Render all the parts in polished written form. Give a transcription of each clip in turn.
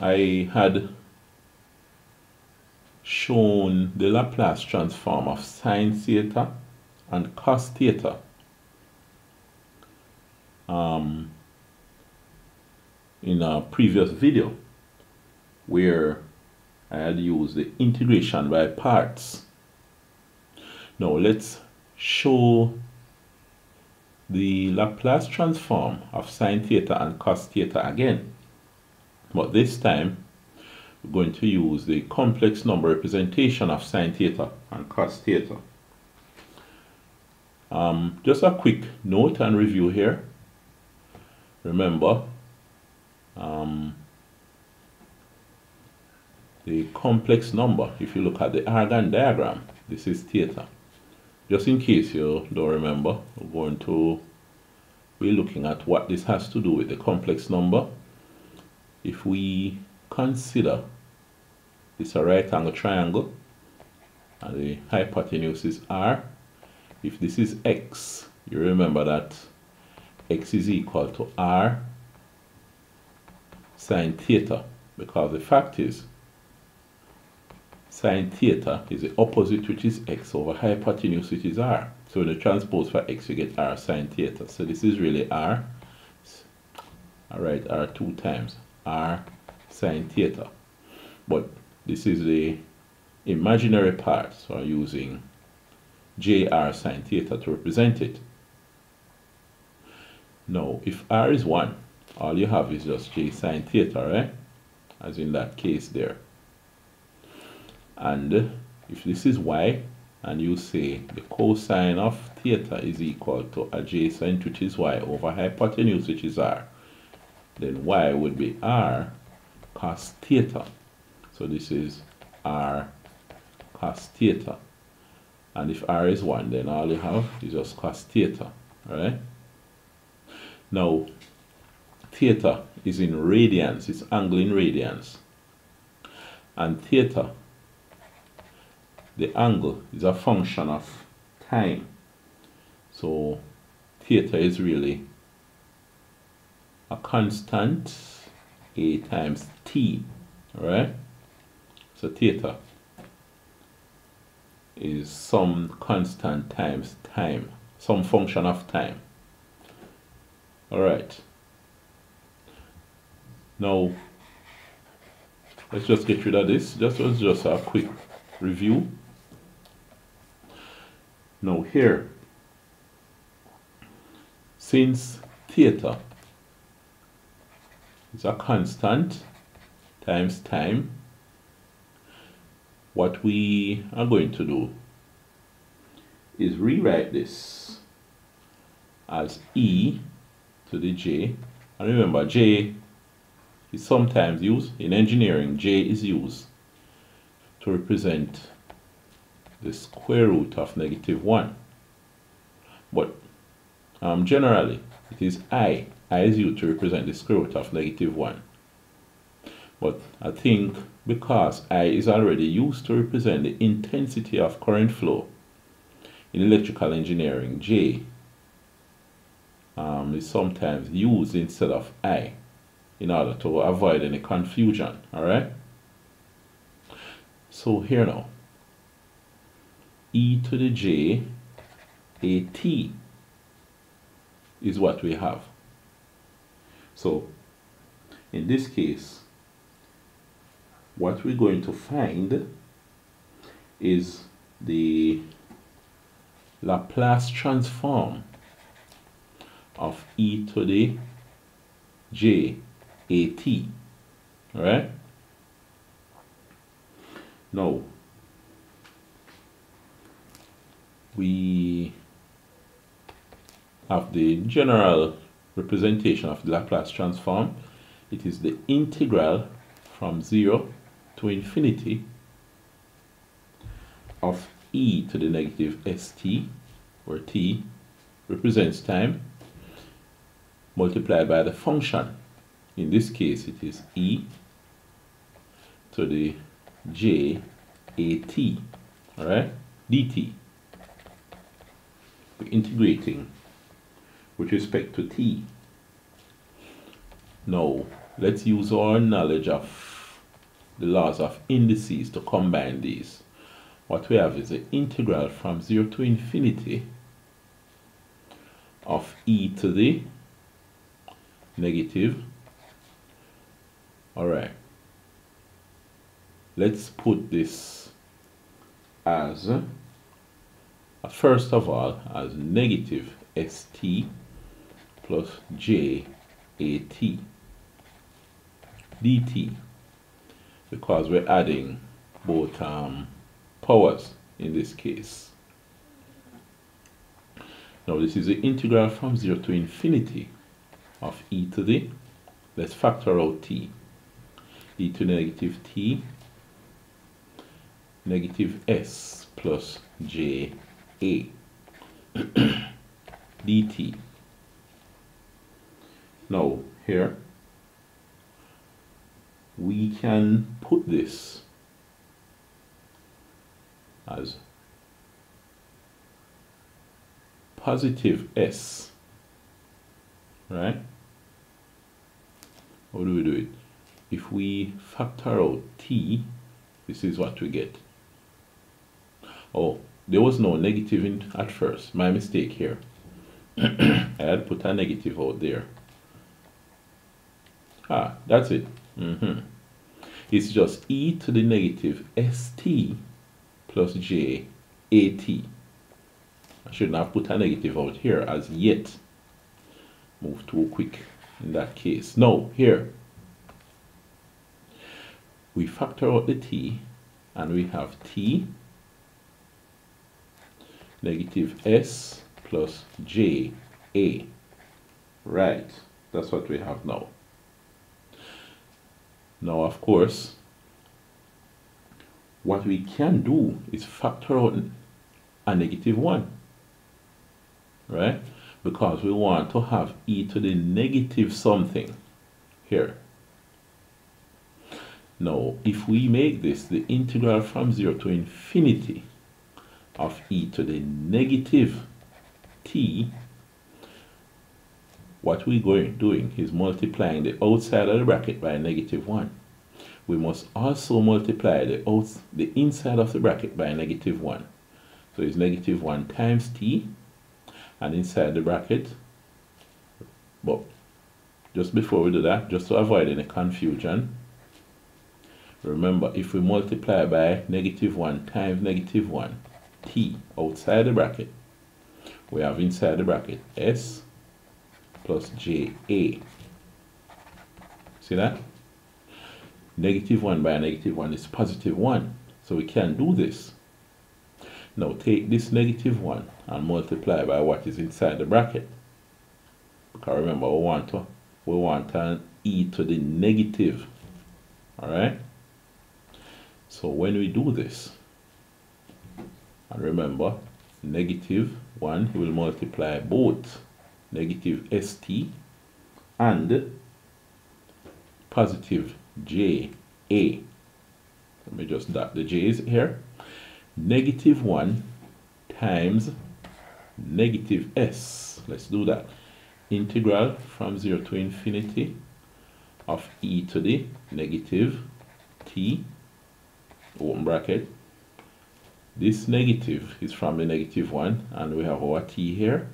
I had shown the Laplace transform of sine theta and cos theta in a previous video, where I had used the integration by parts. Now let's show the Laplace transform of sine theta and cos theta again, but this time we're going to use the complex number representation of sine theta and cos theta. Just a quick note and review here. Remember, the complex number, if you look at the Argand diagram, this is theta. Just in case you don't remember, we're going to be looking at what this has to do with the complex number. If we consider this a right angle triangle and the hypotenuse is r, if this is x, you remember that x is equal to r sine theta, because the fact is sine theta is the opposite, which is x, over hypotenuse, which is r. So when you transpose for x, you get r sine theta. So this is really r. All right, r 2 times r sine theta. But this is the imaginary part, so I'm using jr sine theta to represent it. Now, if r is 1, all you have is just j sine theta, right? As in that case there. And if this is y, and you say the cosine of theta is equal to adjacent, which is y, over hypotenuse, which is r, then y would be r cos theta. So this is r cos theta. And if r is 1, then all you have is just cos theta, right? Now, theta is in radians, it's angle in radians. And theta, the angle, is a function of time. So theta is really a constant, a times t, right? So theta is some constant times time, some function of time. All right. Now, let's just get rid of this. Just a quick review. Now here, since theta is a constant times time, what we are going to do is rewrite this as e to the j. And remember, j is sometimes used in engineering. J is used to represent the square root of -1, but generally it is I is used to represent the square root of -1. But I think because I is already used to represent the intensity of current flow in electrical engineering, J is sometimes used instead of I, in order to avoid any confusion. All right, so here now, e to the j at is what we have. So in this case, what we're going to find is the Laplace transform of e to the j at. All right, now we have the general representation of the Laplace transform. It is the integral from 0 to infinity of e to the negative st, where t represents time, multiplied by the function. In this case, it is e to the j at, all right, dt. We're integrating with respect to t. Now, let's use our knowledge of the laws of indices to combine these. What we have is the integral from 0 to infinity of e to the negative. Alright, let's put this as, first of all, as negative st plus j at dt, because we're adding both powers in this case. Now this is the integral from 0 to infinity of e to the, let's factor out t, e to negative t negative s plus j a dt. Now here we can put this as positive s, right? How do we do it? If we factor out t, this is what we get. Oh, there was no negative in at first. My mistake here. I had put a negative out there. Ah, that's it. It's just e to the negative st plus j at. I shouldn't have put a negative out here as yet. Move too quick in that case. Now, here, we factor out the t, and we have t negative s plus j a. Right, that's what we have now. Now, of course, what we can do is factor out a negative 1, right? Because we want to have e to the negative something here. Now, if we make this the integral from 0 to infinity of e to the negative t, what we're doing is multiplying the outside of the bracket by negative 1. We must also multiply the inside of the bracket by negative 1. So it's negative 1 times t, and inside the bracket, but just before we do that, just to avoid any confusion, remember, if we multiply by negative 1 times negative 1, t outside the bracket, we have inside the bracket s plus j a. See that? Negative 1 by negative 1 is positive 1. So we can do this. Now take this negative 1 and multiply by what is inside the bracket. Because remember, we want an e to the negative. Alright? So when we do this, and remember, negative 1 will multiply both negative st and positive j a. Let me just dot the j's here. Negative 1 times negative s. Let's do that. Integral from 0 to infinity of e to the negative t, open bracket. This negative is from the negative 1, and we have our t here.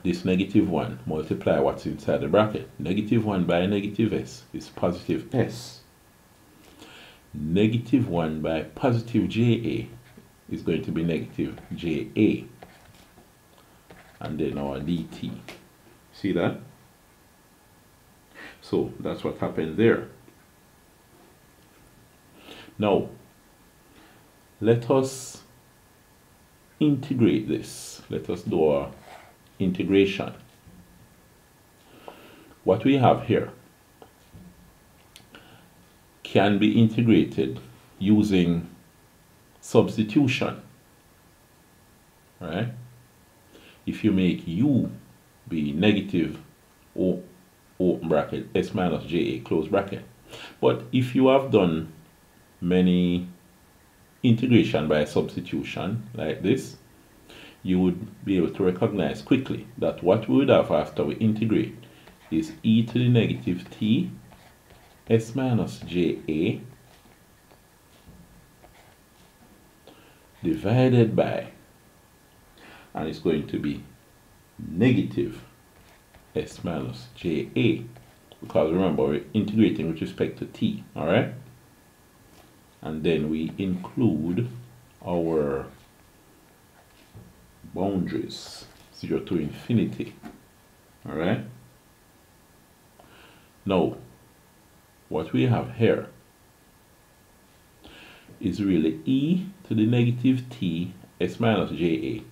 This negative 1 multiply what's inside the bracket. Negative 1 by negative s is positive s. Negative 1 by positive ja is going to be negative ja. And then our dt. See that? So that's what happened there. Now, let us integrate this. Let us do our integration. What we have here can be integrated using substitution, right? If you make u be negative o open bracket s minus ja close bracket. But if you have done many integration by substitution like this, you would be able to recognize quickly that what we would have after we integrate is e to the negative t s minus ja divided by, and it's going to be negative s minus ja, because remember we're integrating with respect to t, all right? And then we include our boundaries 0 to infinity, all right? Now what we have here is really e to the negative t s minus ja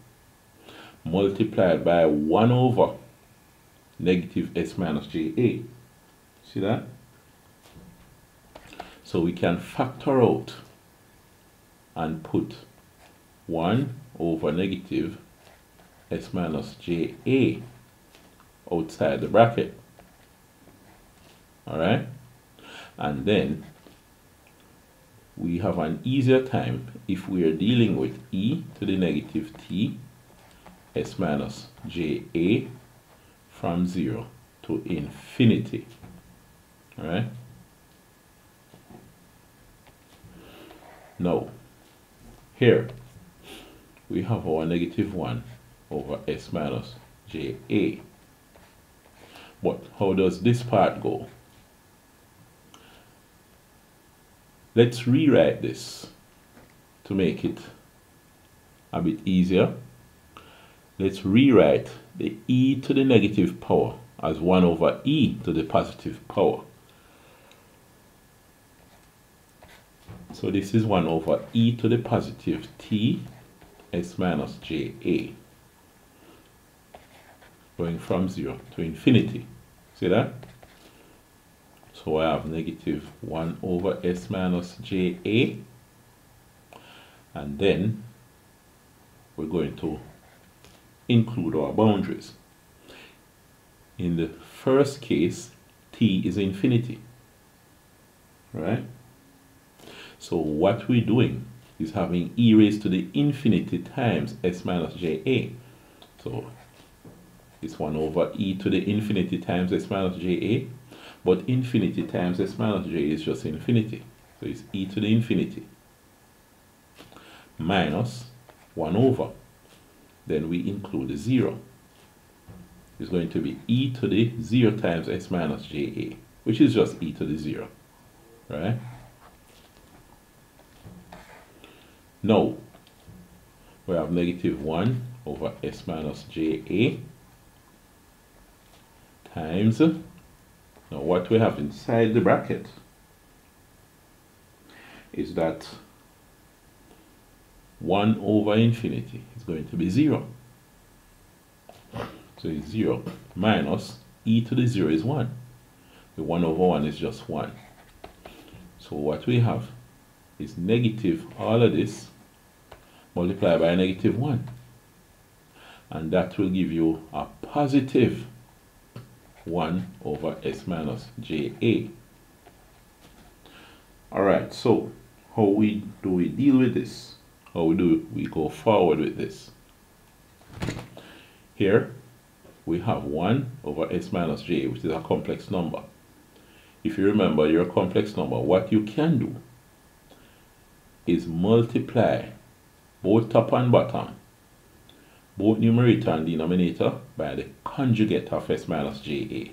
multiplied by 1 over negative s minus ja. See that? So we can factor out and put 1 over negative s minus ja outside the bracket. Alright? And then we have an easier time if we are dealing with e to the negative t s minus ja from 0 to infinity. Alright? Now, here we have our negative 1 over s minus ja. But how does this part go? Let's rewrite this to make it a bit easier. Let's rewrite the e to the negative power as 1 over e to the positive power. So this is 1 over e to the positive t s minus ja, going from 0 to infinity. See that? So I have negative 1 over s minus ja, and then we're going to include our boundaries. In the first case, t is infinity, right? So what we're doing is having e raised to the infinity times s minus ja. So it's 1 over e to the infinity times s minus ja, but infinity times s minus ja is just infinity. So it's e to the infinity minus 1 over. Then we include the 0. It's going to be e to the 0 times s minus ja, which is just e to the 0, right? Now, we have negative 1 over s minus ja times, now what we have inside the bracket is that 1 over infinity is going to be 0. So it's 0 minus e to the 0 is 1. The 1 over 1 is just 1. So what we have is negative all of this multiplied by negative 1. And that will give you a positive 1 over s minus ja. Alright, so how do we deal with this? How do we go forward with this? Here we have 1 over s minus ja, which is a complex number. If you remember your complex number, what you can do is multiply both top and bottom, both numerator and denominator, by the conjugate of s minus ja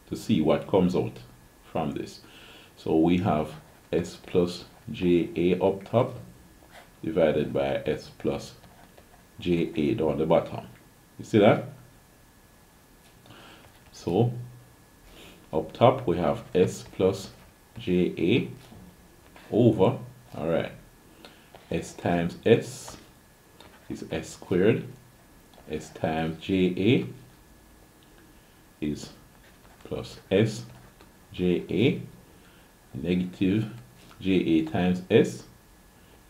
to see what comes out from this. So we have s plus ja up top divided by s plus ja down the bottom. You see that? So up top we have s plus ja over, alright, s times s is s squared, s times ja is plus s ja, negative ja times s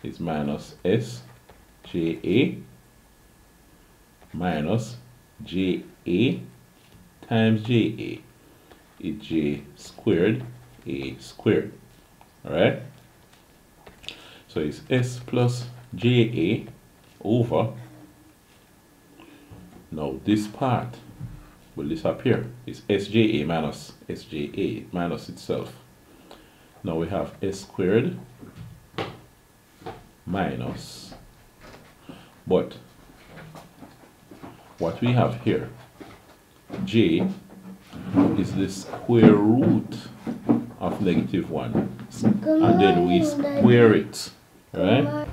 is minus s ja minus ja times ja is j squared a squared. Alright? So it's s plus ja over, now this part will disappear. It's sja minus sja minus itself. Now we have s squared minus, but what we have here, j is the square root of -1, and then we square it, right?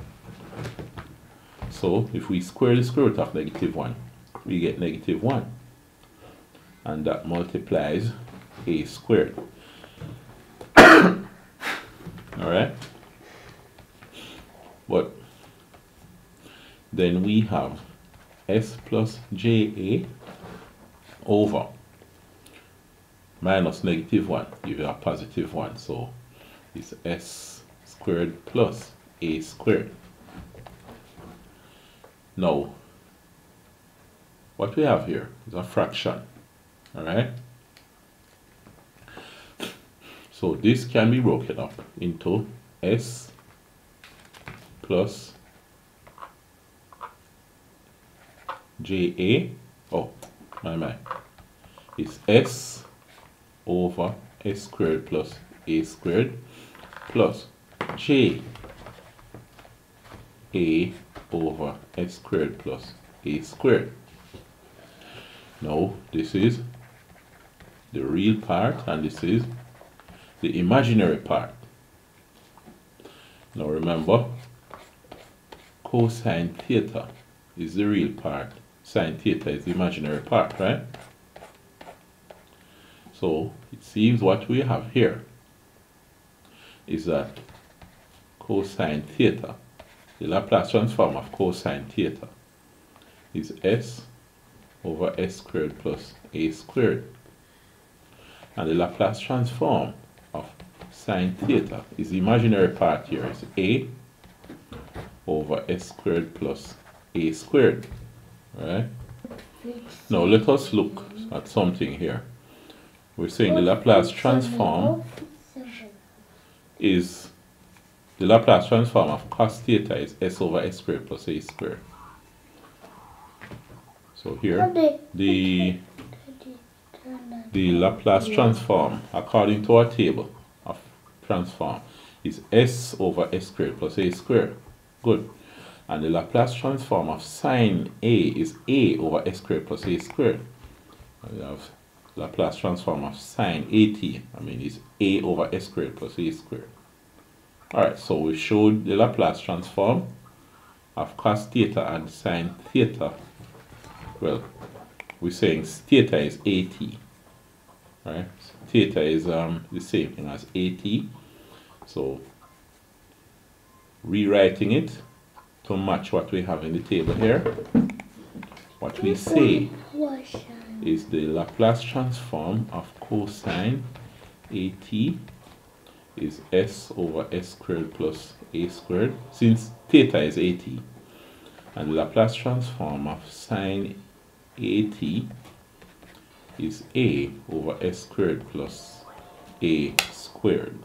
So if we square the square root of -1, we get -1, and that multiplies a squared. All right, but then we have s plus ja over minus -1, give you a +1, so it's s squared plus a squared. Now, what we have here is a fraction, all right? So this can be broken up into s plus ja, oh, my, it's s over s squared plus a squared plus j a over s squared plus a squared. Now this is the real part and this is the imaginary part. Now remember, cosine theta is the real part, sine theta is the imaginary part, right? So it seems what we have here is that cosine theta, the Laplace transform of cosine theta, is s over s squared plus a squared. And the Laplace transform of sine theta is the imaginary part here, is a over s squared plus a squared. Right? Now let us look at something here. We're saying the Laplace transform is the Laplace transform of cos theta is s over s squared plus a squared. So here the Laplace transform according to our table of transform is s over s squared plus a squared. Good. And the Laplace transform of sine a is a over s squared plus a squared. We have Laplace transform of sine at, is a over s squared plus a squared. Alright, so we showed the Laplace transform of cos theta and sine theta. Well, we're saying theta is at, right? Theta is the same thing as at. So rewriting it to match what we have in the table here, what we say is the Laplace transform of cosine at is s over s squared plus a squared, since theta is at, and the Laplace transform of sine at is a over s squared plus a squared.